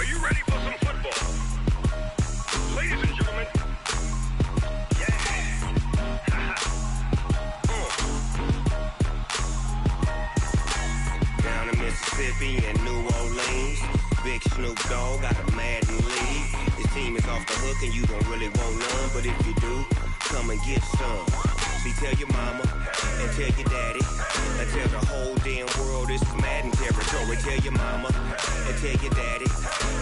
Are you ready for some football? Ladies and gentlemen, Down in Mississippi and New Orleans, Big Snoop Dogg got a Madden league. His team is off the hook and you don't really want none, but if you do, come and get some. See, tell your mama and tell your daddy and tell the whole damn world this is Madden territory. Tell your mama and tell your daddy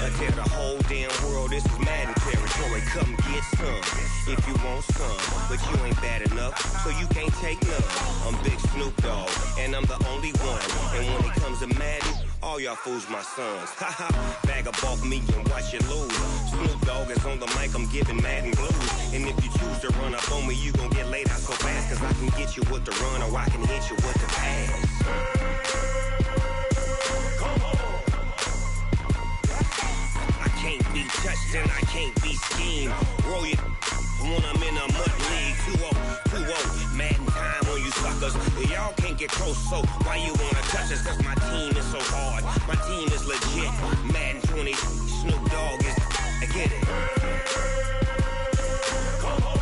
and tell the whole damn world this is Madden territory. Come get some if you want some, but you ain't bad enough, so you can't take none. I'm Big Snoop Dogg and I'm the only one, and when it comes to Madden, all y'all fools my sons. Haha, bag up off me and watch you lose. Snoop Dogg is on the mic, I'm giving Madden blues. And if you choose to run up on me, you gon' get laid out so fast, cause I can get you with the run or I can hit you with the pass. Come on. I can't be touched and I can't be schemed. Roll you when I'm in a mud league. 2-0, Madden time on you suckers. Y'all can't get close, so why you wanna touch us? Cause my team is so hard, my team is legit. Madden 20, Snoop Dogg is, I get it. Come on.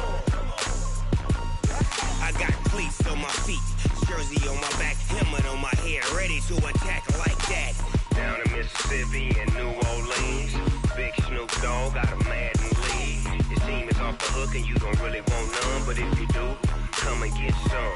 I got cleats on my feet, jersey on my back, helmet on my head, ready to attack like that. Down in Mississippi and New Orleans, Big Snoop Dogg got a Madden league. His team is off the hook and you don't really want none, but if you do, come and get some.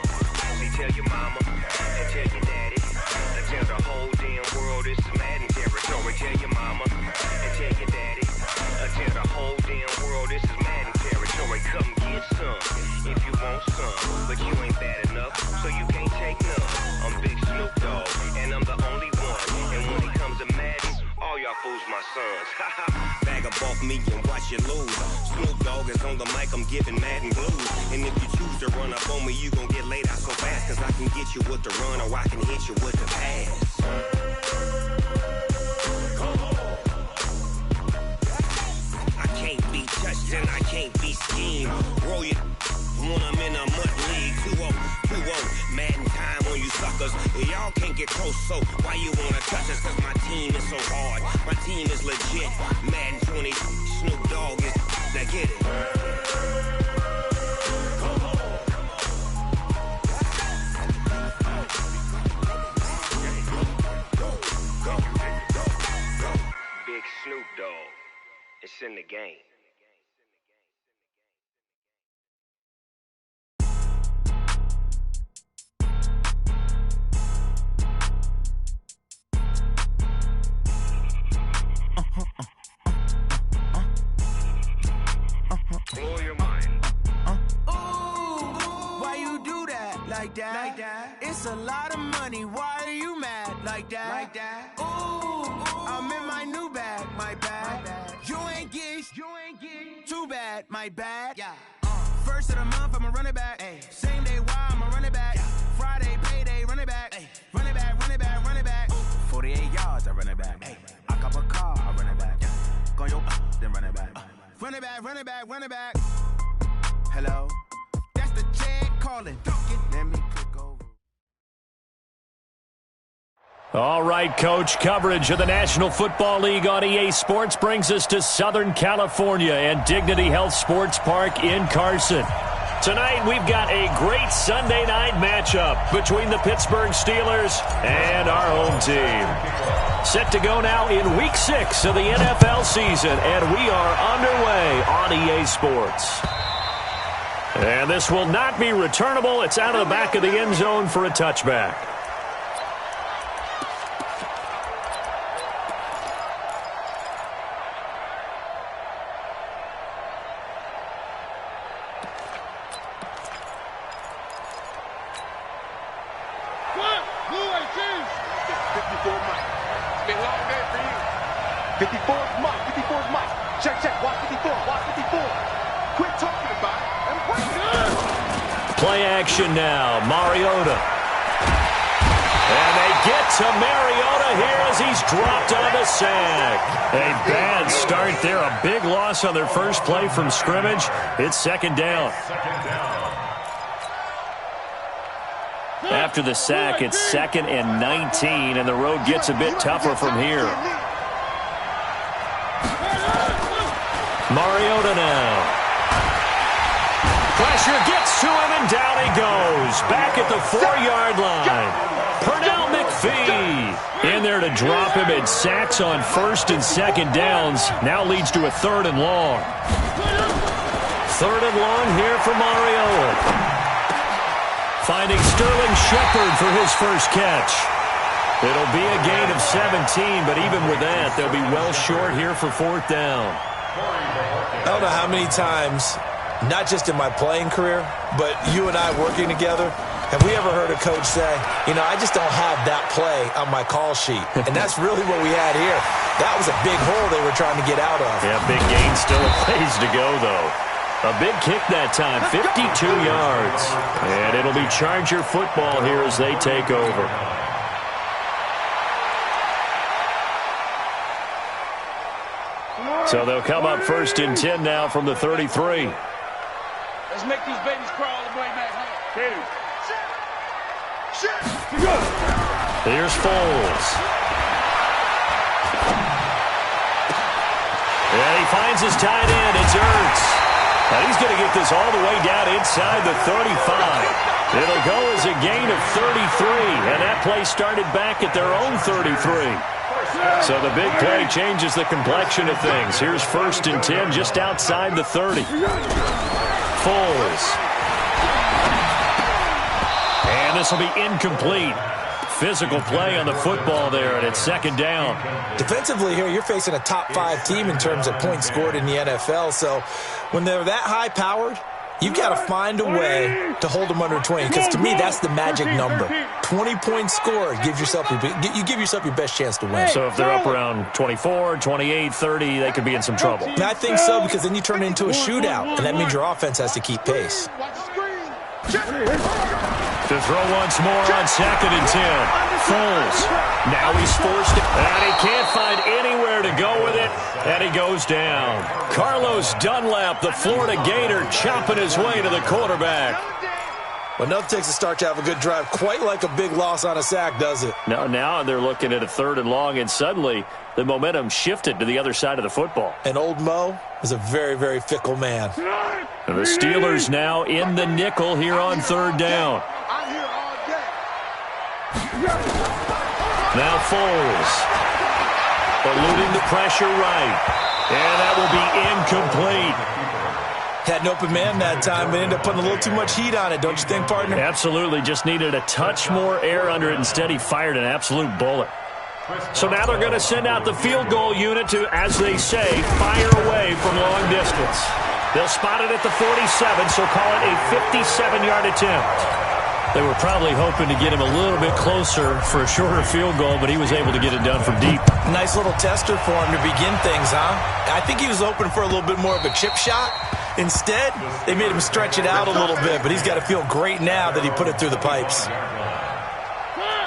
See, tell your mama and tell your daddy and tell the whole damn world this is Madden territory. Tell your mama and tell your daddy and tell the whole damn world this is Madden territory. Come get some if you want some, but you ain't bad enough, so you can't take none. I'm Big Snoop Dogg and I'm the only one, and when it comes to Madden, all y'all fools my sons. Bag up off me and watch you lose. Snoop Dogg is on the mic, I'm giving Madden blues. And if you choose to run up on me, you gon' get laid out so fast, cause I can get you with the run or I can hit you with the pass. Come on. I can't be touched and I can't be schemed. Roll you when I'm in a mud league. 2-0, Madden time on you suckers. Y'all can't get close, so why you wanna touch us? Cause my team is so hard, my team is legit. Madden 20, Snoop Dogg is, now get it. Come on. Go. Big Snoop Dogg, it's in the game. Blow your mind. Why you do that? Like that? It's a lot of money. Why are you mad? Like that? Ooh, I'm in my new bag. My bad. You ain't get. Too bad. My bad. Yeah. First of the month, I'ma run it back. Ay. Same day, why I'ma run it back. Yeah. Friday, payday, run it back. Ay. Run it back. 48 yards, I run it back. Ay. I cop a car, I run it back. Yeah. Go yo, then run it back. Run it back. Hello? That's the Chad calling. Let me click over. All right, Coach. Coverage of the National Football League on EA Sports brings us to Southern California and Dignity Health Sports Park in Carson. Tonight, we've got a great Sunday night matchup between the Pittsburgh Steelers and our home team. Set to go now in Week 6 of the NFL season, and we are underway on EA Sports. And this will not be returnable. It's out of the back of the end zone for a touchback. Play action now, Mariota. And they get to Mariota here as he's dropped on the sack. A bad start there, a big loss on their first play from scrimmage. It's second down. After the sack, it's 2nd and 19, and the road gets a bit tougher from here. Mariota now. Pressure gets to him, and down he goes. Back at the 4-yard line. Pernell McPhee in there to drop him, and sacks on 1st and 2nd downs. Now leads to a 3rd and long. 3rd and long here for Mariota. Finding Sterling Shepard for his first catch. It'll be a gain of 17, but even with that, they'll be well short here for 4th down. I don't know how many times, not just in my playing career, but you and I working together, have we ever heard a coach say, you know, I just don't have that play on my call sheet. And that's really what we had here. That was a big hole they were trying to get out of. Yeah, big gain, still a ways to go, though. A big kick that time, 52 yards. And it'll be Charger football here as they take over. So they'll come up 1st and 10 now from the 33. Let's make these babies crawl the way back home. Here's Foles. And he finds his tight end. It's Ertz. And he's going to get this all the way down inside the 35. It'll go as a gain of 33. And that play started back at their own 33. So the big play changes the complexion of things. Here's 1st and 10 just outside the 30. Foles. And this will be incomplete. Physical play on the football there, and it's 2nd down. Defensively here, you're facing a top-5 team in terms of points scored in the NFL. So when they're that high-powered, you've got to find a way to hold them under 20. Because to me, that's the magic number. 20 points scored gives yourself you give yourself your best chance to win. So if they're up around 24, 28, 30, they could be in some trouble. And I think so, because then you turn it into a shootout, and that means your offense has to keep pace. To throw once more on 2nd and 10. Foles. Now he's forced it. And he can't find anywhere to go with it. And he goes down. Carlos Dunlap, the Florida Gator, chopping his way to the quarterback. Well, enough takes a start to have a good drive. Quite like a big loss on a sack, does it? Now they're looking at a 3rd and long, and suddenly the momentum shifted to the other side of the football. And old Mo is a very, very fickle man. And the Steelers now in the nickel here on 3rd down. Now Foles. Eluding the pressure right. And that will be incomplete. Had an open man that time, but ended up putting a little too much heat on it, don't you think, partner? Absolutely. Just needed a touch more air under it. Instead, he fired an absolute bullet. So now they're going to send out the field goal unit to, as they say, fire away from long distance. They'll spot it at the 47, so call it a 57-yard attempt. They were probably hoping to get him a little bit closer for a shorter field goal, but he was able to get it done from deep. Nice little tester for him to begin things, huh? I think he was hoping for a little bit more of a chip shot. Instead, they made him stretch it out a little bit, but he's got to feel great now that he put it through the pipes.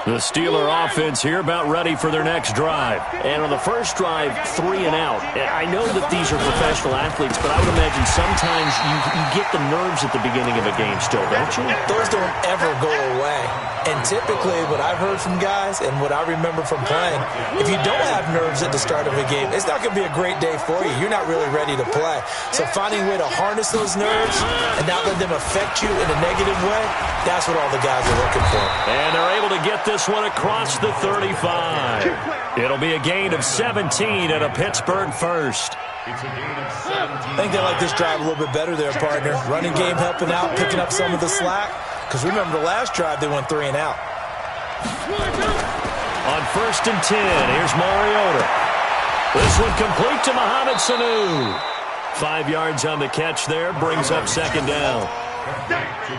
The Steeler offense here about ready for their next drive. And on the first drive, 3 and out. I know that these are professional athletes, but I would imagine sometimes you get the nerves at the beginning of a game still, don't you? Those don't ever go away. And typically what I've heard from guys and what I remember from playing, if you don't have nerves at the start of a game, it's not going to be a great day for you. You're not really ready to play. So finding a way to harness those nerves and not let them affect you in a negative way, that's what all the guys are looking for. And they're able to get this one across the 35. It'll be a gain of 17 and a Pittsburgh first. I think they like this drive a little bit better there, partner. Running game helping out, picking up some of the slack. Because remember, the last drive, they went 3 and out. On 1st and 10, here's Mariota. This one complete to Mohamed Sanu. 5 yards on the catch there, brings up 2nd down.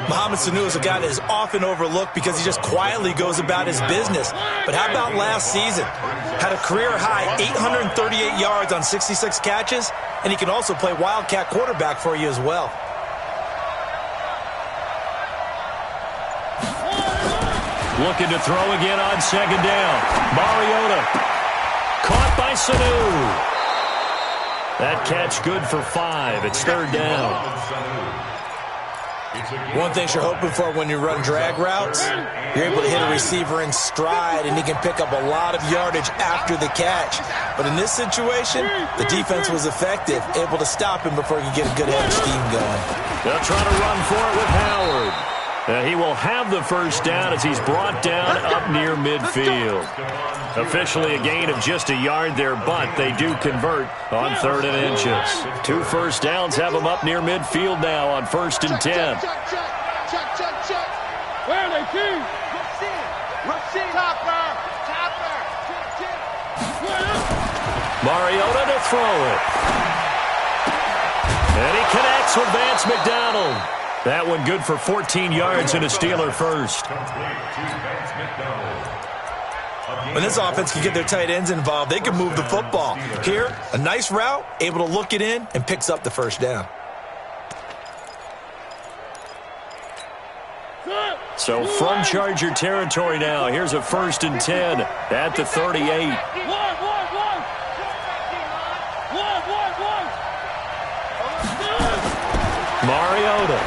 Mohamed Sanu is a guy that is often overlooked because he just quietly goes about his business. But how about last season? Had a career-high 838 yards on 66 catches, and he can also play Wildcat quarterback for you as well. Looking to throw again on 2nd down. Mariota caught by Sanu. That catch good for 5. It's 3rd down. One thing you're hoping for when you run drag routes, you're able to hit a receiver in stride, and he can pick up a lot of yardage after the catch. But in this situation, the defense was effective, able to stop him before he could get a good head of steam going. They'll try to run for it with Howard. He will have the first down as he's brought down up near midfield. Officially a gain of just a yard there, but they do convert on 3rd and inches. 2 first downs have them up near midfield now on 1st and 10. Where are they, King? Mariota to throw it. And he connects with Vance McDonald. That one good for 14 yards and a Steeler first. When this offense can get their tight ends involved, they can move the football. Here, a nice route, able to look it in, and picks up the first down. So from Charger territory now, here's a 1st and 10 at the 38. Mariota.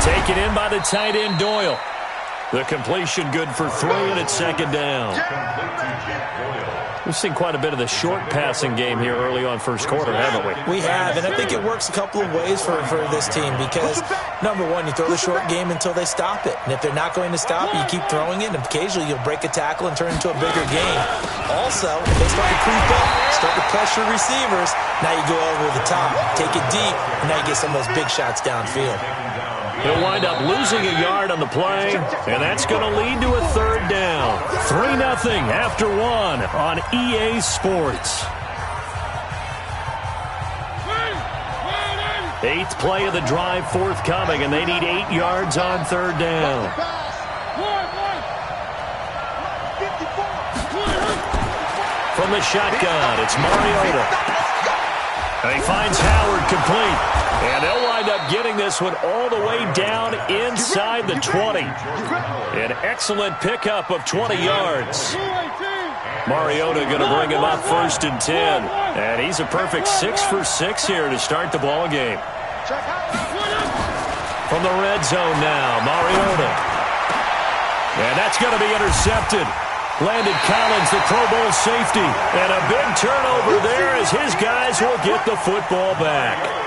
Taken in by the tight end, Doyle. The completion good for 3, and it's 2nd down. We've seen quite a bit of the short passing game here early on first quarter, haven't we? We have, and I think it works a couple of ways for this team because, number one, you throw the short game until they stop it. And if they're not going to stop it, you keep throwing it, and occasionally you'll break a tackle and turn it into a bigger game. Also, if they start to creep up, start to pressure receivers, now you go over the top, take it deep, and now you get some of those big shots downfield. He'll wind up losing a yard on the play, and that's going to lead to a 3rd down. 3-0 after 1 on EA Sports. 8th play of the drive forthcoming, and they need 8 yards on 3rd down. From the shotgun, it's Mariota. And he finds Howard complete. And they'll wind up getting this one all the way down inside the 20. An excellent pickup of 20 yards. Mariota going to bring him up 1st and 10. And he's a perfect 6 for 6 here to start the ball game. From the red zone now, Mariota. And that's going to be intercepted. Landon Collins, the Pro Bowl safety. And a big turnover there as his guys will get the football back.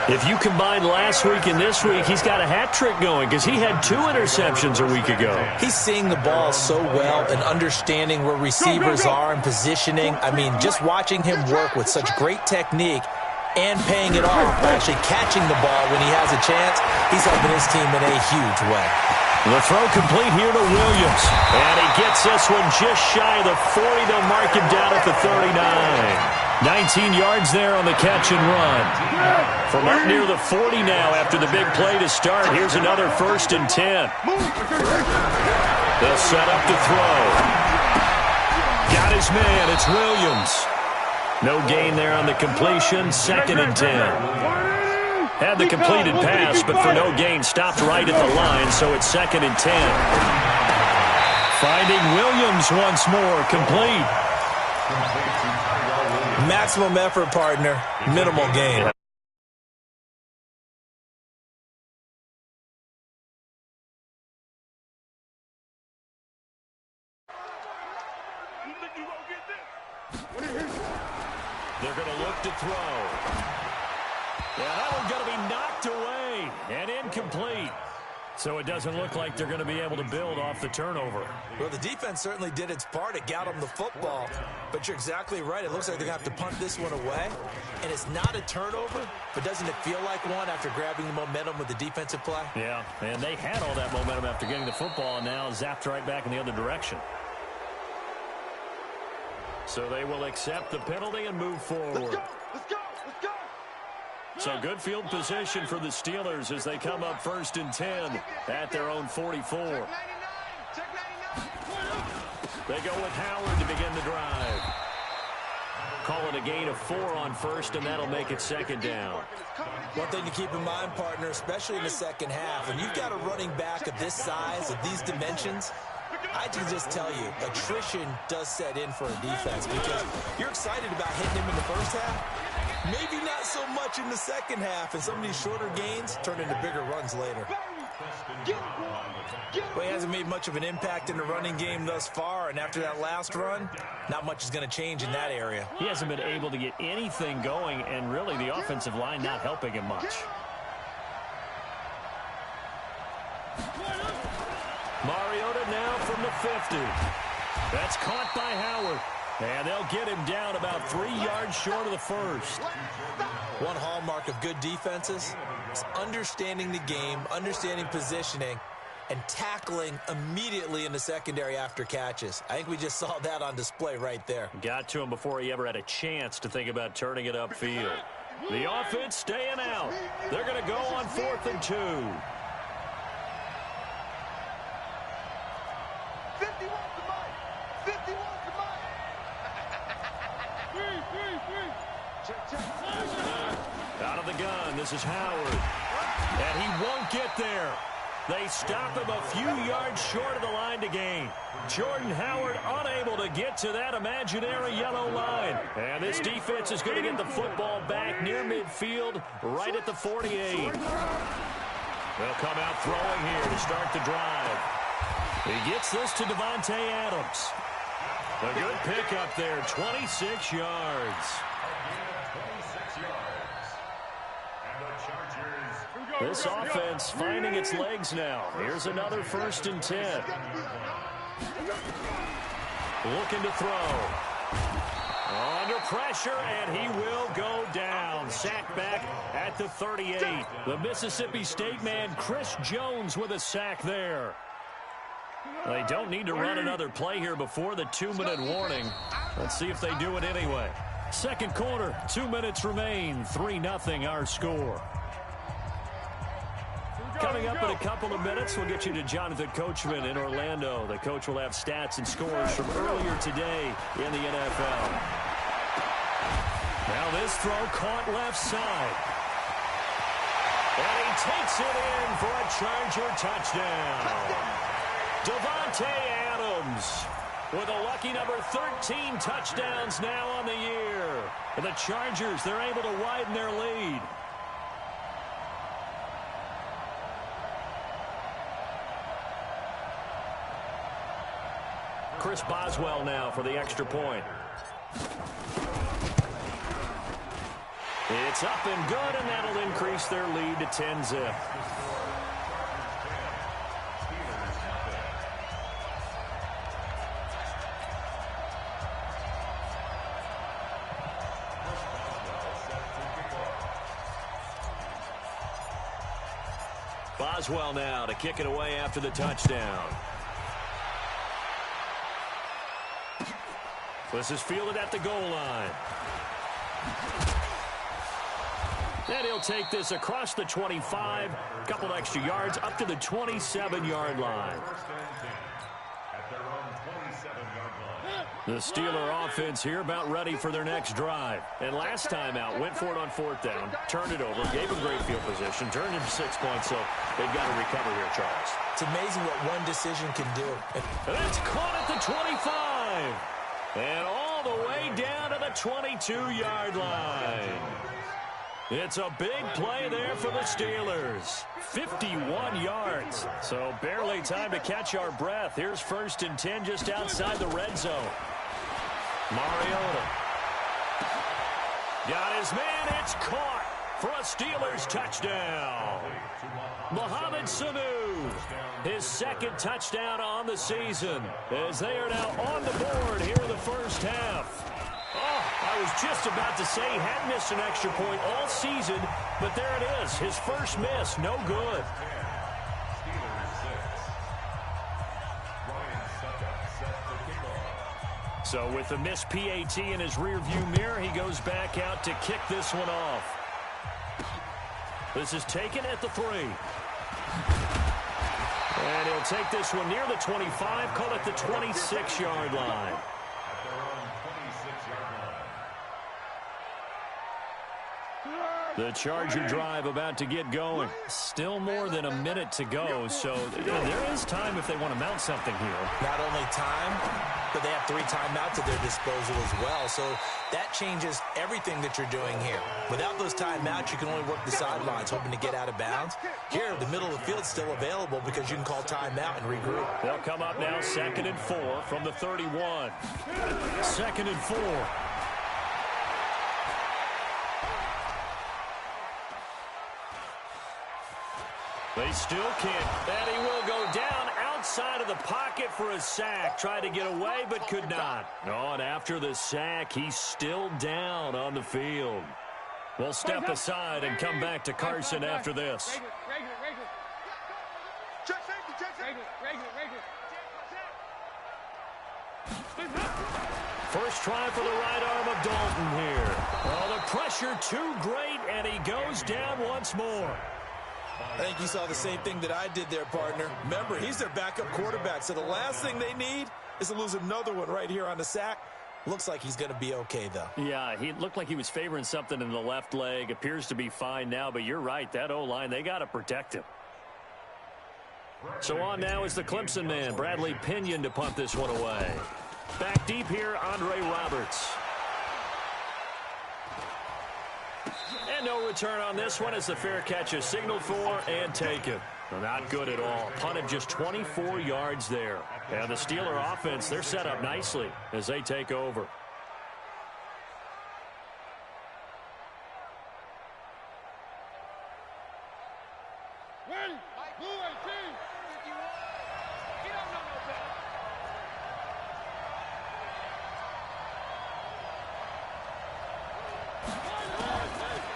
If you combine last week and this week, he's got a hat trick going because he had 2 interceptions a week ago. He's seeing the ball so well and understanding where receivers are and positioning. I mean, just watching him work with such great technique and paying it off by actually catching the ball when he has a chance, he's helping his team in a huge way. The throw complete here to Williams. And he gets this one just shy of the 40. They'll mark him down at the 39. 19 yards there on the catch and run. From up near the 40 now after the big play to start, here's another 1st and 10. They'll set up to throw. Got his man, it's Williams. No gain there on the completion, 2nd and 10. Had the completed pass, but for no gain, stopped right at the line, so it's 2nd and 10. Finding Williams once more, complete. Maximum effort, partner. Minimal gain. They're going to look to throw. Yeah, that one's going to be knocked away and incomplete. So it doesn't look like they're going to be able to build off the turnover. Well, the defense certainly did its part. It got them the football. But you're exactly right. It looks like they're going to have to punt this one away. And it's not a turnover, but doesn't it feel like one after grabbing the momentum with the defensive play? Yeah, and they had all that momentum after getting the football and now zapped right back in the other direction. So they will accept the penalty and move forward. Let's go! Let's go! Let's go! So good field position for the Steelers as they come up 1st and 10 at their own 44. They go with Howard to begin the drive. Call it a gain of 4 on 1st, and that'll make it 2nd down. One thing to keep in mind, partner, especially in the second half, when you've got a running back of this size, of these dimensions, I can just tell you, attrition does set in for a defense because you're excited about hitting him in the first half. Maybe not so much in the second half, and some of these shorter gains turn into bigger runs later. Well, he hasn't made much of an impact in the running game thus far, and after that last run, not much is going to change in that area. He hasn't been able to get anything going, and really the offensive line not helping him much. Mariota now from the 50. That's caught by Howard. And they'll get him down about 3 yards short of the first. One hallmark of good defenses is understanding the game, understanding positioning, and tackling immediately in the secondary after catches. I think we just saw that on display right there. Got to him before he ever had a chance to think about turning it upfield. The offense staying out. They're going to go on 4th and 2. 51 to Mike. 51 to Mike. Out of the gun, this is Howard. And he won't get there. They stop him a few yards short of the line to gain. Jordan Howard unable to get to that imaginary yellow line. And this defense is going to get the football back near midfield, right at the 48. They'll come out throwing here to start the drive. He gets this to Davante Adams. A good pickup there, 26 yards. This offense finding its legs now. Here's another 1st and 10. Looking to throw. Under pressure, and he will go down. Sacked back at the 38. The Mississippi State man, Chris Jones, with a sack there. They don't need to run another play here before the 2-minute warning. Let's see if they do it anyway. Second quarter, 2 minutes remain. 3-0 our score. Coming up in a couple of minutes, we'll get you to Jonathan Coachman in Orlando. The coach will have stats and scores from earlier today in the NFL. Now this throw caught left side. And he takes it in for a Charger touchdown. Davante Adams with a lucky number 13 touchdowns now on the year. And the Chargers, they're able to widen their lead. Chris Boswell now for the extra point. It's up and good, and that'll increase their lead to 10-zip. Boswell now to kick it away after the touchdown. This is fielded at the goal line. And he'll take this across the 25, a couple extra yards up to the 27-yard line. The Steeler offense here about ready for their next drive. And last time out, went for it on 4th down, turned it over, gave them great field position, turned it to 6 points, so they've got to recover here, Charles. It's amazing what one decision can do. And that's caught at the 25. And all the way down to the 22-yard line. It's a big play there for the Steelers. 51 yards. So barely time to catch our breath. Here's 1st and 10 just outside the red zone. Mariota. Got his man. It's caught for a Steelers touchdown. Mohamed Sanu, his 2nd touchdown on the season, as they are now on the board here in the first half. Oh, I was just about to say he hadn't missed an extra point all season, but there it is, his first miss, no good. So with the missed PAT in his rearview mirror, he goes back out to kick this one off. This is taken at the 3. And he'll take this one near the 25, call it the 26-yard line. The Charger drive about to get going. Still more than a minute to go, so there is time if they want to mount something here. Not only time, but they have 3 timeouts at their disposal as well. So that changes everything that you're doing here. Without those timeouts, you can only work the sidelines, hoping to get out of bounds. Here, the middle of the field is still available because you can call timeout and regroup. They'll come up now 2nd and 4 from the 31. 2nd and 4. They still can't. And he will go down outside of the pocket for a sack. Tried to get away, but could not. Oh, and after the sack, he's still down on the field. We'll step aside and come back to Carson after this. First try for the right arm of Dalton here. Oh, the pressure too great, and he goes down once more. I think you saw the same thing that I did there, partner. Remember, he's their backup quarterback, so the last thing they need is to lose another one right here on the sack. Looks like he's going to be okay, though. Yeah, he looked like he was favoring something in the left leg. Appears to be fine now, but you're right. That O-line, they got to protect him. So on now is the Clemson man, Bradley Pinion, to punt this one away. Back deep here, Andre Roberts. And no return on this one as the fair catch is signaled for and taken. Not good at all. Punted just 24 yards there. And the Steeler offense, they're set up nicely as they take over.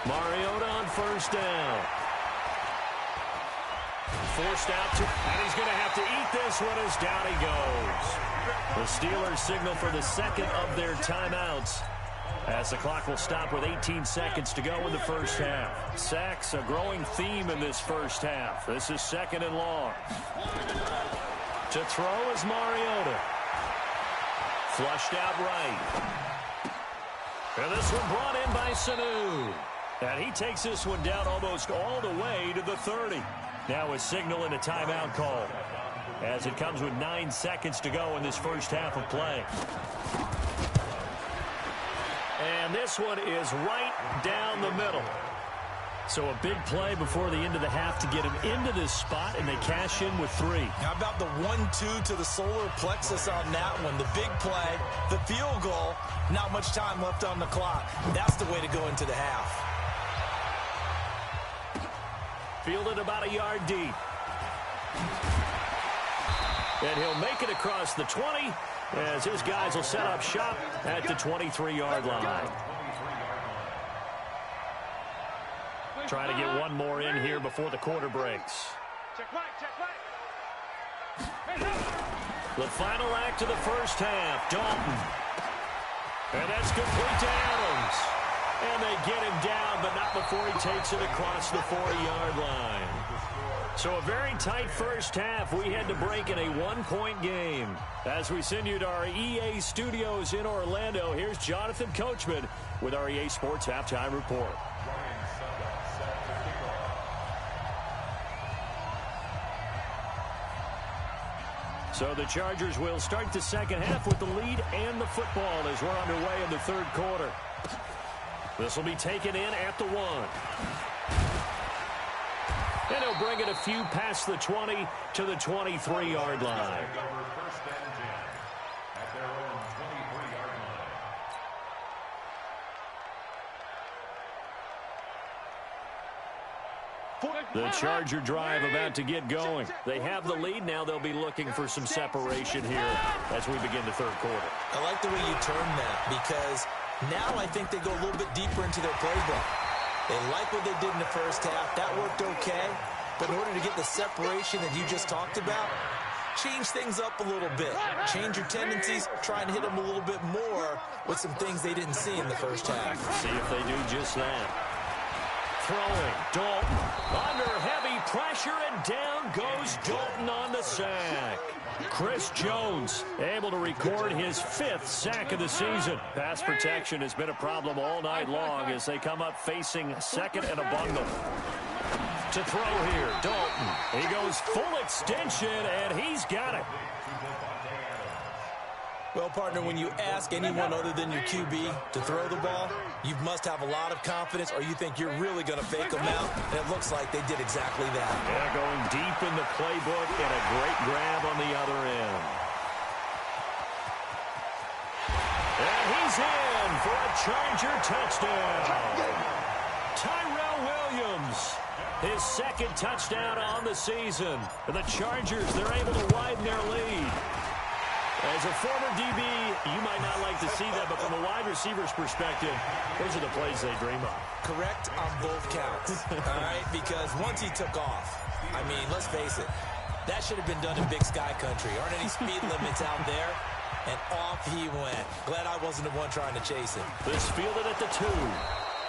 Mariota on first down. Forced out to, and he's going to have to eat this one as down he goes. The Steelers signal for the second of their timeouts as the clock will stop with 18 seconds to go in the first half. Sacks, a growing theme in this first half. This is 2nd and long. To throw is Mariota. Flushed out right. And this one brought in by Sanu. And he takes this one down almost all the way to the 30. Now a signal and a timeout call as it comes with 9 seconds to go in this first half of play. And this one is right down the middle. So a big play before the end of the half to get him into this spot, and they cash in with 3. How about the 1-2 to the solar plexus on that one? The big play, the field goal, not much time left on the clock. That's the way to go into the half. Fielded about a yard deep. And he'll make it across the 20 as his guys will set up shop at the 23-yard line. Trying to get one more in here before the quarter breaks. The final act of the first half, Dalton. And that's complete to Adams. And they get him down, but not before he takes it across the 40-yard line. So a very tight first half. We had to break in a 1-point game. As we send you to our EA studios in Orlando, here's Jonathan Coachman with our EA Sports Halftime Report. So the Chargers will start the second half with the lead and the football as we're underway in the third quarter. This will be taken in at the 1. And he'll bring it a few past the 20 to the 23-yard line. The Charger drive about to get going. They have the lead. Now they'll be looking for some separation here as we begin the third quarter. I like the way you term that because now I think they go a little bit deeper into their playbook. They like what they did in the first half. That worked okay. But in order to get the separation that you just talked about, change things up a little bit. Change your tendencies. Try and hit them a little bit more with some things they didn't see in the first half. See if they do just that. Throwing, Dalton under heavy pressure, and down goes Dalton on the sack. Chris Jones able to record his 5th sack of the season. Pass protection has been a problem all night long as they come up facing second and a bundle. To throw here, Dalton. He goes full extension, and he's got it. Well, partner, when you ask anyone other than your QB to throw the ball, you must have a lot of confidence or you think you're really going to fake them out, and it looks like they did exactly that. Yeah, going deep in the playbook and a great grab on the other end. And he's in for a Charger touchdown. Tyrell Williams, his second touchdown on the season. The Chargers, they're able to widen their lead. As a former DB, you might not like to see that, but from a wide receiver's perspective, those are the plays they dream of. Correct on both counts, all right? Because once he took off, I mean, let's face it, that should have been done in Big Sky Country. Aren't any speed limits out there? And off he went. Glad I wasn't the one trying to chase him. This fielded at the 2.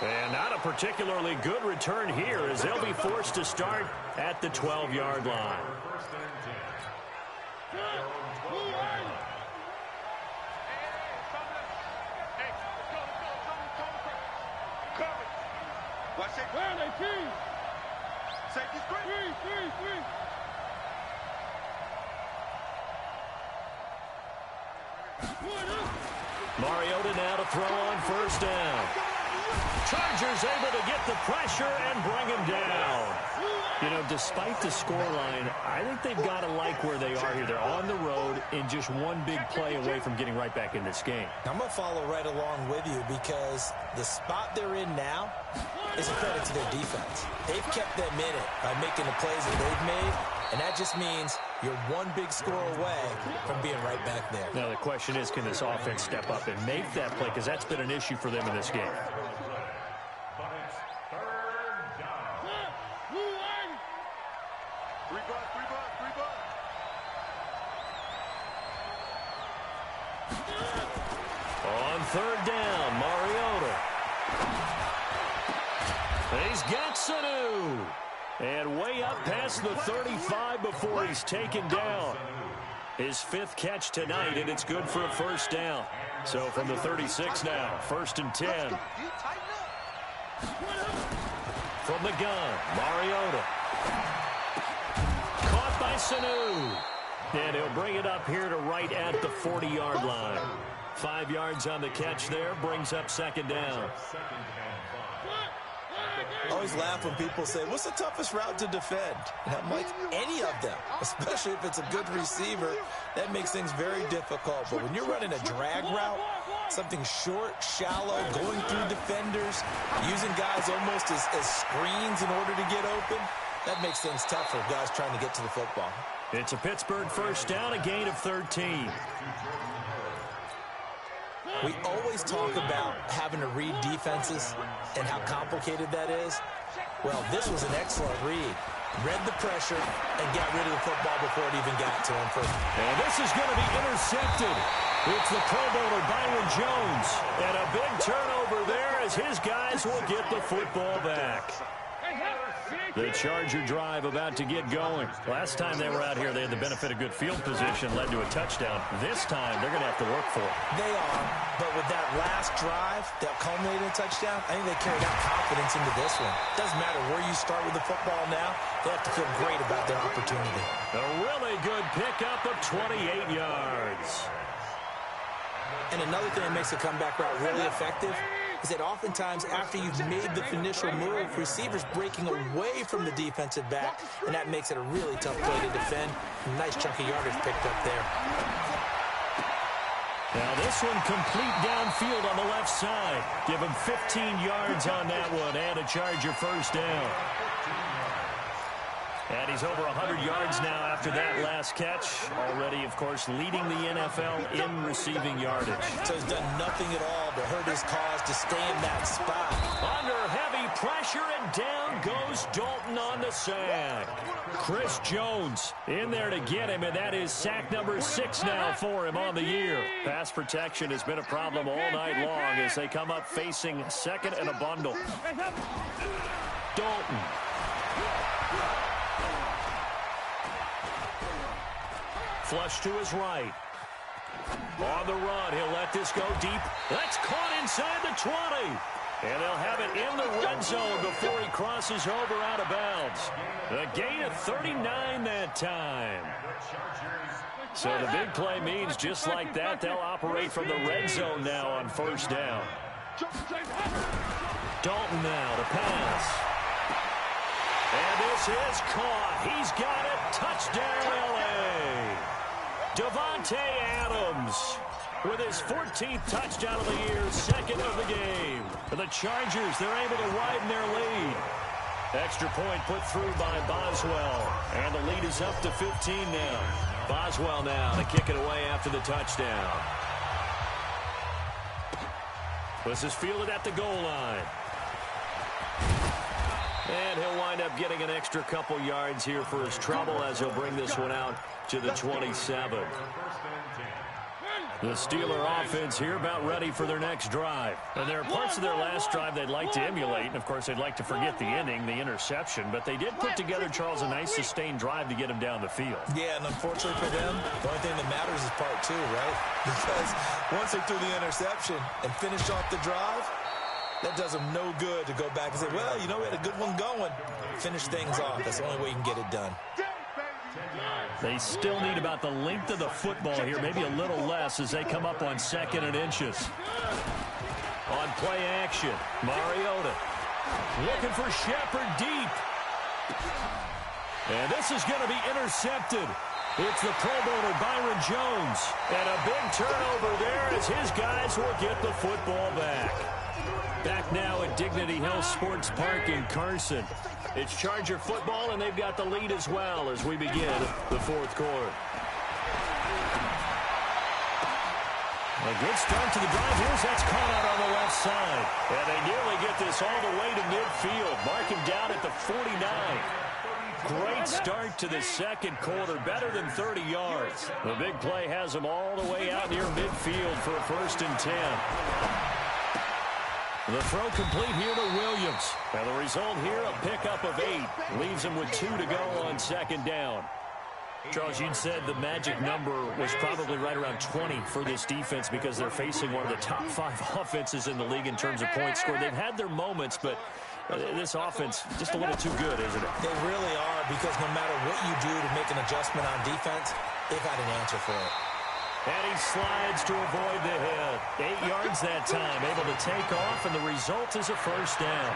And not a particularly good return here as they'll be forced to start at the 12-yard line. Where are they, team? Safety three. Mariota now to throw on first down. Chargers able to get the pressure and bring him down. You know, despite the scoreline, I think they've got to like where they are here. They're on the road and just one big play away from getting right back in this game. I'm going to follow right along with you because the spot they're in now is a credit to their defense. They've kept them in it by making the plays that they've made, and that just means you're one big score away from being right back there. Now the question is, can this offense step up and make that play? Because that's been an issue for them in this game. On third down, Mariota. He's got Sanu. And way up past the 35 before he's taken down. His 5th catch tonight, and it's good for a first down. So from the 36 now, 1st and 10. From the gun, Mariota. Caught by Sanu. And he'll bring it up here to right at the 40-yard line. 5 yards on the catch there, brings up 2nd down. I always laugh when people say, what's the toughest route to defend? And I'm like, any of them, especially if it's a good receiver, that makes things very difficult. But when you're running a drag route, something short, shallow, going through defenders, using guys almost as screens in order to get open, that makes things tough for guys trying to get to the football. It's a Pittsburgh first down, a gain of 13. We always talk about having to read defenses and how complicated that is. Well, this was an excellent read. Read the pressure and got rid of the football before it even got to him. And this is going to be intercepted. It's the Pro Bowler Byron Jones. And a big turnover there as his guys will get the football back. The Charger drive about to get going. Last time they were out here, they had the benefit of good field position, led to a touchdown. This time, they're going to have to work for it. They are, but with that last drive that culminated in a touchdown, I think they carried out confidence into this one. Doesn't matter where you start with the football now, they have to feel great about their opportunity. A really good pickup of 28 yards. And another thing that makes a comeback route really effective is that oftentimes after you've made the initial move, receivers breaking away from the defensive back, and that makes it a really tough play to defend. Nice chunk of yardage picked up there. Now this one complete downfield on the left side. Give him 15 yards on that one and a Charger first down. And he's over 100 yards now after that last catch. Already, of course, leading the NFL in receiving yardage. So he's done nothing at all to hurt his cause to stay in that spot. Under heavy pressure, and down goes Dalton on the sack. Chris Jones in there to get him, and that is sack number 6 now for him on the year. Pass protection has been a problem all night long as they come up facing 2nd and a bundle. Dalton. Flush to his right. On the run, he'll let this go deep. That's caught inside the 20. And they'll have it in the red zone before he crosses over out of bounds. A gain of 39 that time. So the big play means just like that, they'll operate from the red zone now on first down. Dalton now to pass. And this is caught. He's got it. Touchdown, L.A. Davante Adams with his 14th touchdown of the year, second of the game. For the Chargers, they're able to widen their lead. Extra point put through by Boswell. And the lead is up to 15 now. Boswell now to kick it away after the touchdown. This is fielded at the goal line. And he'll wind up getting an extra couple yards here for his trouble as he'll bring this one out to the 27. The Steeler offense here about ready for their next drive. And there are parts of their last drive they'd like to emulate. And, of course, they'd like to forget the ending, the interception. But they did put together, Charles, a nice sustained drive to get him down the field. Yeah, and unfortunately for them, the only thing that matters is part two, right? Because once they threw the interception and finished off the drive, that does them no good to go back and say, well, you know, we had a good one going. Finish things off. That's the only way you can get it done. They still need about the length of the football here, maybe a little less as they come up on 2nd and inches. On play action, Mariota looking for Shepard deep. And this is going to be intercepted. It's the Pro Bowler Byron Jones. And a big turnover there as his guys will get the football back. Back now at Dignity Health Sports Park in Carson. It's Charger football, and they've got the lead as well as we begin the fourth quarter. A good start to the drive. That's caught out on the left side. And they nearly get this all the way to midfield. Mark him down at the 49. Great start to the second quarter. Better than 30 yards. The big play has them all the way out near midfield for a 1st and 10. The throw complete here to Williams. And the result here, a pickup of 8. Leaves him with 2 to go on 2nd down. Charles, you said the magic number was probably right around 20 for this defense because they're facing one of the top 5 offenses in the league in terms of points scored. They've had their moments, but this offense just a little too good, isn't it? They really are, because no matter what you do to make an adjustment on defense, they've got an answer for it. And he slides to avoid the hit. 8 yards that time, able to take off, and the result is a 1st down.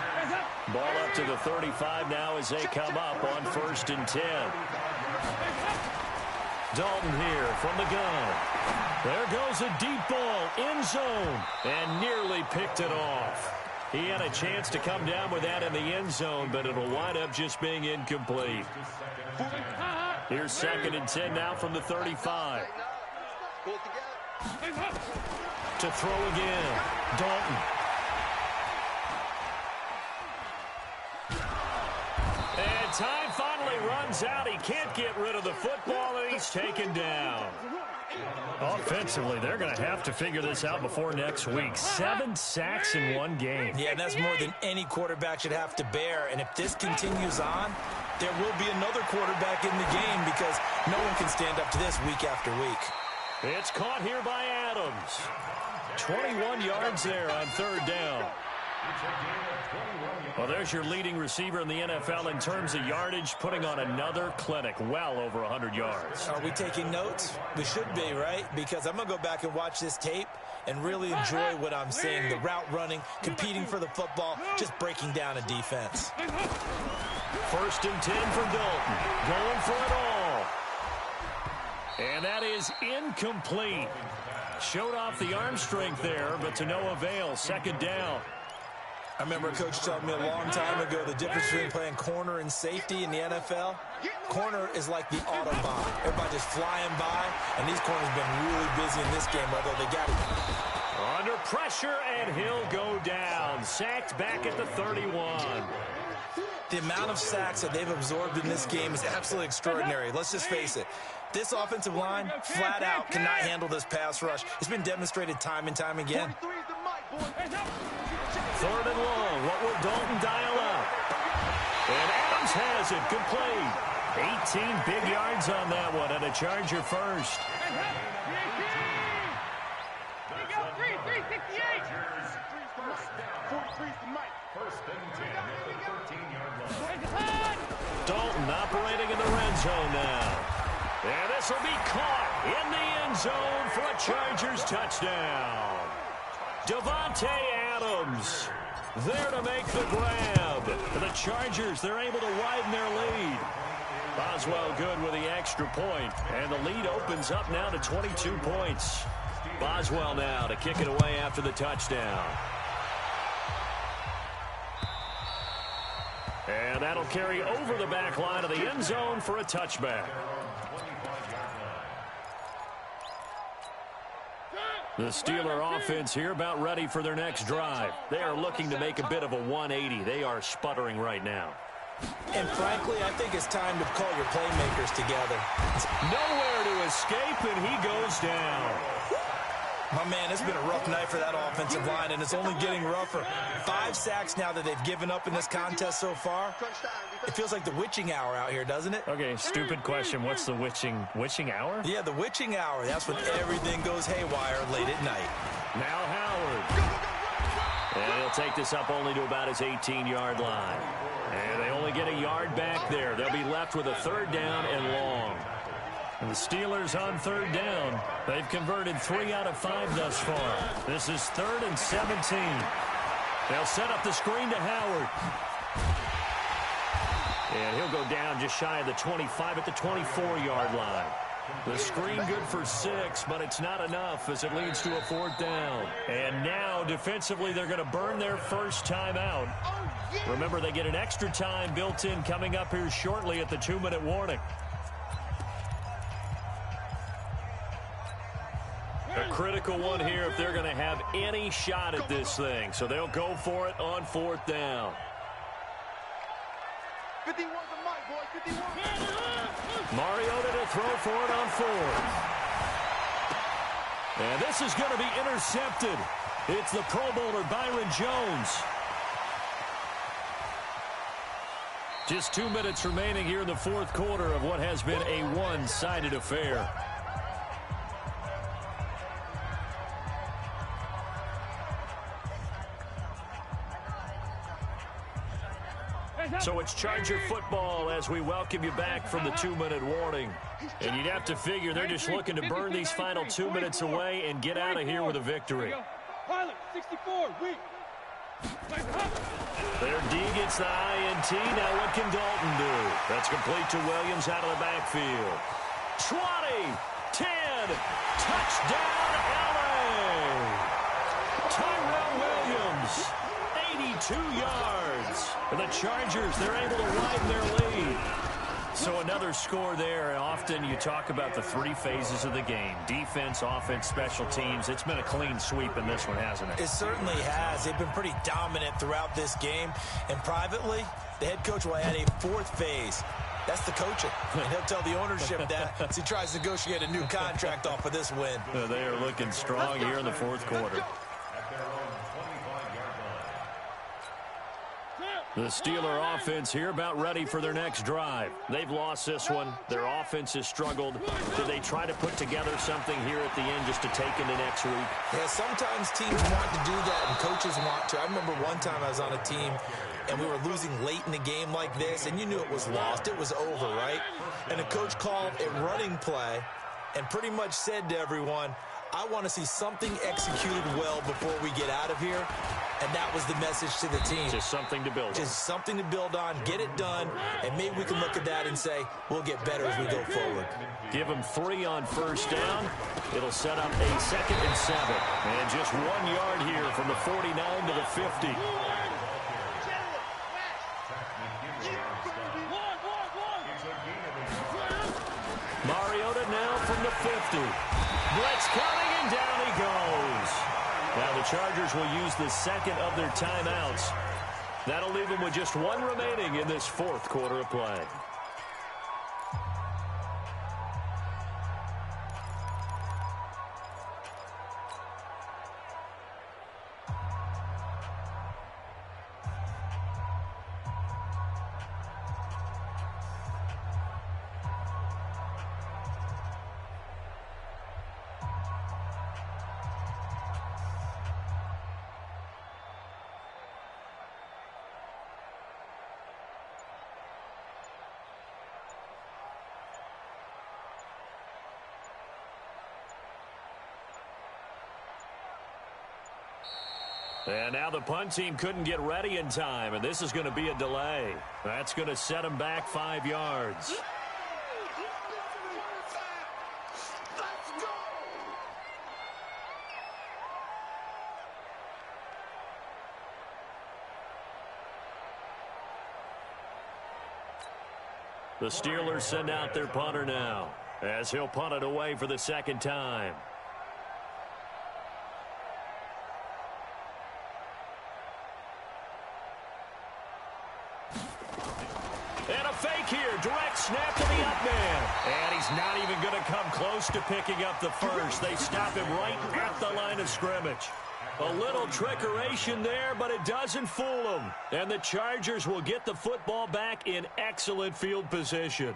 Ball up to the 35 now as they come up on 1st and 10. Dalton here from the gun. There goes a deep ball, end zone, and nearly picked it off. He had a chance to come down with that in the end zone, but it'll wind up just being incomplete. Here's 2nd and 10 now from the 35. To throw again, Dalton. And time finally runs out. He can't get rid of the football, and he's taken down. Offensively, they're going to have to figure this out before next week. 7 sacks in one game. Yeah, and that's more than any quarterback should have to bear. And if this continues on, there will be another quarterback in the game because no one can stand up to this week after week. It's caught here by Adams. 21 yards there on 3rd down. Well, there's your leading receiver in the NFL in terms of yardage, putting on another clinic, well over 100 yards. Are we taking notes? We should be, right? Because I'm going to go back and watch this tape and really enjoy what I'm seeing. The route running, competing for the football, just breaking down a defense. 1st and 10 for Dalton. Going for it all. And that is incomplete. Showed off the arm strength there, but to no avail. 2nd down. I remember a coach telling me a long time ago the difference between playing corner and safety in the NFL. Corner is like the Autobahn. Everybody just flying by, and these corners have been really busy in this game, although they got it. Under pressure, and he'll go down. Sacked back at the 31. The amount of sacks that they've absorbed in this game is absolutely extraordinary. Let's just face it. This offensive line, flat out, cannot handle this pass rush. It's been demonstrated time and time again. 3rd and long. What will Dalton dial up? And Adams has it complete. 18 big yards on that one, and a Charger first. First and 10 at the 13-yard line. Dalton operating in the red zone now. And this will be caught in the end zone for a Chargers touchdown. Davante Adams there to make the grab. For the Chargers, they're able to widen their lead. Boswell good with the extra point, and the lead opens up now to 22 points. Boswell now to kick it away after the touchdown. And that'll carry over the back line of the end zone for a touchback. The Steeler offense here about ready for their next drive. They are looking to make a bit of a 180. They are sputtering right now. And frankly, I think it's time to call your playmakers together. Nowhere to escape, and he goes down. My man, it's been a rough night for that offensive line, and it's only getting rougher. 5 sacks now that they've given up in this contest so far. It feels like the witching hour out here, doesn't it? Okay, stupid question. What's the witching hour? Yeah, the witching hour. That's when everything goes haywire late at night. Now Howard. And he'll take this up only to about his 18-yard line. And they only get a yard back there. They'll be left with a 3rd down and long. And the Steelers on 3rd down. They've converted 3 out of 5 thus far. This is 3rd and 17. They'll set up the screen to Howard. And he'll go down just shy of the 25 at the 24-yard line. The screen good for 6, but it's not enough as it leads to a 4th down. And now, defensively, they're going to burn their first timeout. Remember, they get an extra time built in coming up here shortly at the 2-minute warning. A critical one here if they're going to have any shot at this thing. So they'll go for it on 4th down. 51's a mic, boy. 51. Mariota to throw for it on 4th. And this is going to be intercepted. It's the Pro Bowler Byron Jones. Just 2 minutes remaining here in the 4th quarter of what has been a one-sided affair. So it's Charger football as we welcome you back from the 2-minute warning. And you'd have to figure they're just looking to burn these final 2 minutes away and get out of here with a victory. Pilot, 64, weak. Their D gets the INT. Now what can Dalton do? That's complete to Williams out of the backfield. 20, 10, touchdown LA! Tyrell Williams, 82 yards. And the Chargers, they're able to widen their lead. So another score there. And often you talk about the 3 phases of the game. Defense, offense, special teams. It's been a clean sweep in this one, hasn't it? It certainly has. They've been pretty dominant throughout this game. And privately, the head coach will add a 4th phase. That's the coaching. And he'll tell the ownership that as he tries to negotiate a new contract off of this win. They are looking strong here in the 4th quarter. The Steeler offense here about ready for their next drive. They've lost this one. Their offense has struggled. Do they try to put together something here at the end just to take into next week? Yeah, sometimes teams want to do that and coaches want to. I remember one time I was on a team and we were losing late in the game like this, and you knew it was lost. It was over, right? And the coach called a running play and pretty much said to everyone, I want to see something executed well before we get out of here. And that was the message to the team. Just something to build on. Just something to build on, get it done, and maybe we can look at that and say, we'll get better as we go forward. Give them 3 on 1st down. It'll set up a 2nd and 7. And just 1 yard here from the 49 to the 50. Mariota now from the 50. Blitz coming, and down he goes. Now the Chargers will use the 2nd of their timeouts. That'll leave them with just 1 remaining in this 4th quarter of play. And now the punt team couldn't get ready in time, and this is going to be a delay. That's going to set them back 5 yards. The Steelers send out their punter now, as he'll punt it away for the second time. And a fake here, direct snap to the up man. And he's not even going to come close to picking up the first. They stop him right at the line of scrimmage. A little trickeration there, but it doesn't fool them. And the Chargers will get the football back in excellent field position.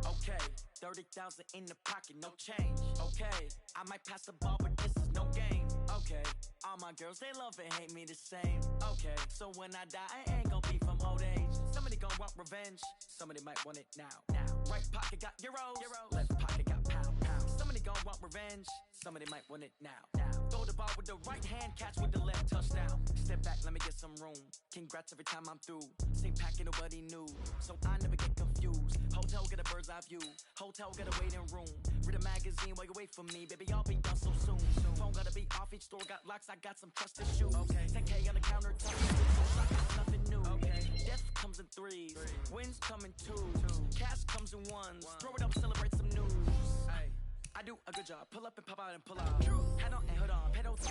Okay, 30,000 in the pocket, no change. Okay, I might pass the ball, but this is no game. Okay, all my girls, they love and hate me the same. Okay, so when I die, I ain't gonna be from old age. Somebody gonna want revenge, somebody might want it now. Right pocket got euros, left pocket got pound. Somebody gonna want revenge, somebody might want it now. Throw the ball with the right hand, catch with the left, touchdown. Step back, let me get some room. Congrats every time I'm through. Same packet, nobody knew, so I never get confused. Hotel, get a bird's eye view. Hotel, get a waiting room. Read a magazine while you wait for me. Baby, I'll be done so soon. Phone gotta be off, each store got locks. I got some trusted shoes. Okay. 10K on the counter, nothing new. Okay. Death comes in threes. Wins come in twos. Cash comes in ones. Throw it up, celebrate some news. I do a good job. Pull up and pop out and pull out. Head on and hood on. Pedal to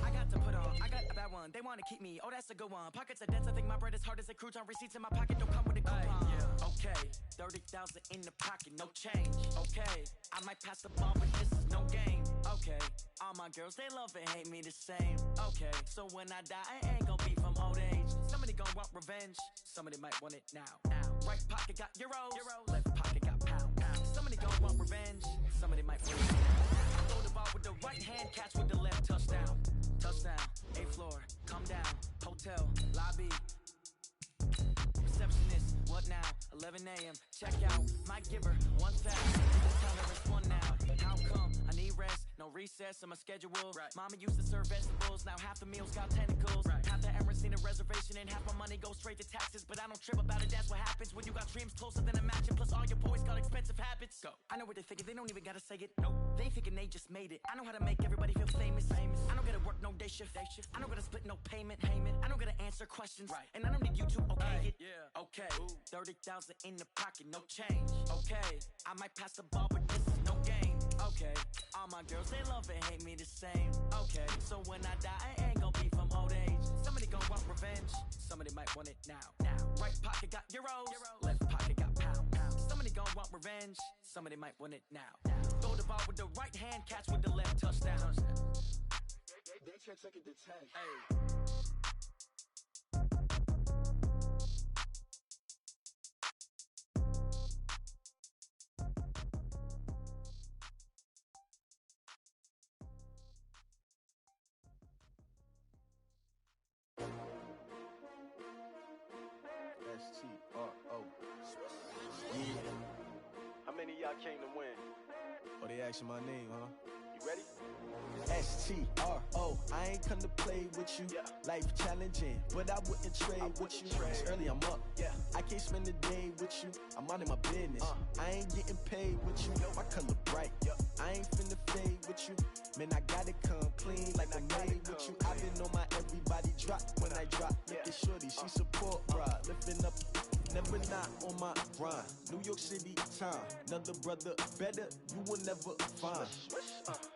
I got to put on. I got a bad one. They want to keep me. Oh, that's a good one. Pockets are dense. I think my bread is hard as a crouton. Receipts in my pocket don't come with a coupon. Okay, 30,000 in the pocket, no change. Okay, I might pass the ball, but this is no game. Okay, all my girls, they love and hate me the same. Okay, so when I die, I ain't gonna be from old age. Somebody gonna want revenge. Somebody might want it now. Right pocket got euros. Left pocket got pound. Somebody gonna want revenge. Somebody might want it now. Throw the ball with the right hand, catch with the left, touchdown. Touchdown, 8th floor, come down, hotel, lobby. Receptionist, what now? 11 a.m. Check out, might give her 1 fast. Just tell her it's 1 now. How come? I need rest, no recess in my schedule. Right. Mama used to serve vegetables, now half the meals got tentacles. Right. Half the Emirates need a reservation and half my money goes straight to taxes. But I don't trip about it, that's what happens when you got dreams closer than a match. Plus all your boys got expensive habits. Go. I know what they're thinking, they don't even gotta say it. Nope. They thinking they just made it. I know how to make everybody feel famous. I don't gotta work no day shift. I don't gotta split no payment. I don't gotta answer questions. Right. And I don't need you to okay it. Yeah. Okay. 30,000 in the pocket, no change. Okay. I might pass the ball, but this is no game. Okay. All my girls, they love and hate me the same. Okay. So when I die, I ain't gonna be from old age. Somebody gonna want revenge. Somebody might want it now. Right pocket got euros. Left pocket got pound. Somebody gonna want revenge. Somebody might want it now. Throw the ball with the right hand, catch with the left, touchdown. They check second to 10. Hey. S-T-R-O. Yeah. How many of y'all came to win? Oh, they asking my name, huh? You ready? S-T-R-O. I ain't come to play with you. Yeah. Life challenging, but I wouldn't trade with you. It's early, I'm up. Yeah. I can't spend the day with you. I'm out of my business. I ain't getting paid with you. My color bright. I ain't finna fade with you. Man, I gotta come clean like I made with you. I've been on my everybody drop when I drop. Look at shorty, she support, bruh. Lifting up, never not on my grind. New York City time, another brother better, you will never find.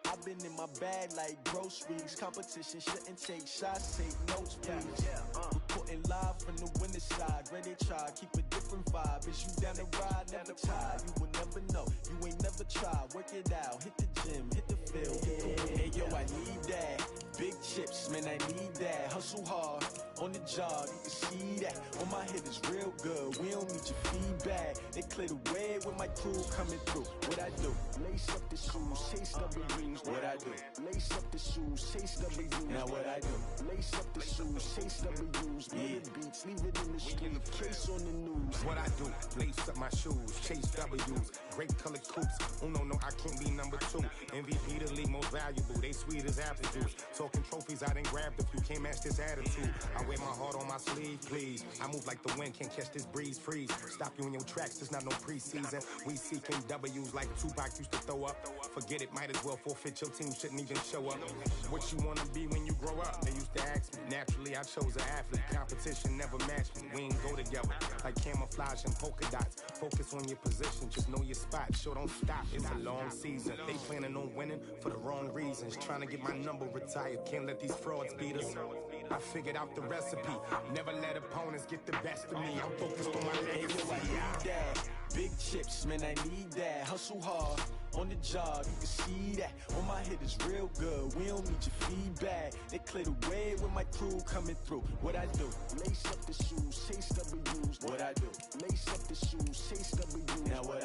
I've been in my bag like groceries. Competition shouldn't take shots, take notes, please. Reporting reporting live from the winter side. Ready to try, keep a different vibe. Is you down the ride, never tired. You will never know, you ain't never tried. Work it out, hit the gym, hit the field. Hey yo, I need that. Big chips, man, I need that. Hustle hard, on the job, you can see that. On my head is real good, we don't need your feedback. They clear the way with my crew coming through. What I do? Lace up the shoes, chase W's. What I do? Lace up the shoes, chase W's. Now what I do? Lace up the shoes, chase W's. Yeah, beats, leave it in the street, case on the news. What I do? Lace up my shoes, chase W's. Great colored coops. Oh no, I can't be number 2. MVP the league most valuable. They sweet as apple juice. Talking trophies, I didn't grab the few. Can't match this attitude. I wear my heart on my sleeve, please. I move like the wind, can't catch this breeze, freeze. Stop you in your tracks, there's not no preseason. We seeking W's like Tupac used to throw up. Forget it, might as well forfeit. Your team shouldn't even show up. What you wanna be when you grow up? They used to ask me. Naturally, I chose an athlete. Competition never matched me. We ain't go together like camouflage and polka dots. Focus on your position, just know your spot. Sure, don't stop. It's a long season. They planning on winning for the wrong reasons. Trying to get my number retired. Can't let these frauds beat us. I figured out the recipe. Never let opponents get the best of me. I'm focused on my legacy. I need that. Big chips, man, I need that. Hustle hard, on the job, you can see that. On my head is real good, we don't need your feedback. They clear the way with my crew coming through. What I do? Lace up the shoes, chase W's. What I do? Lace up the shoes, chase W's. Now what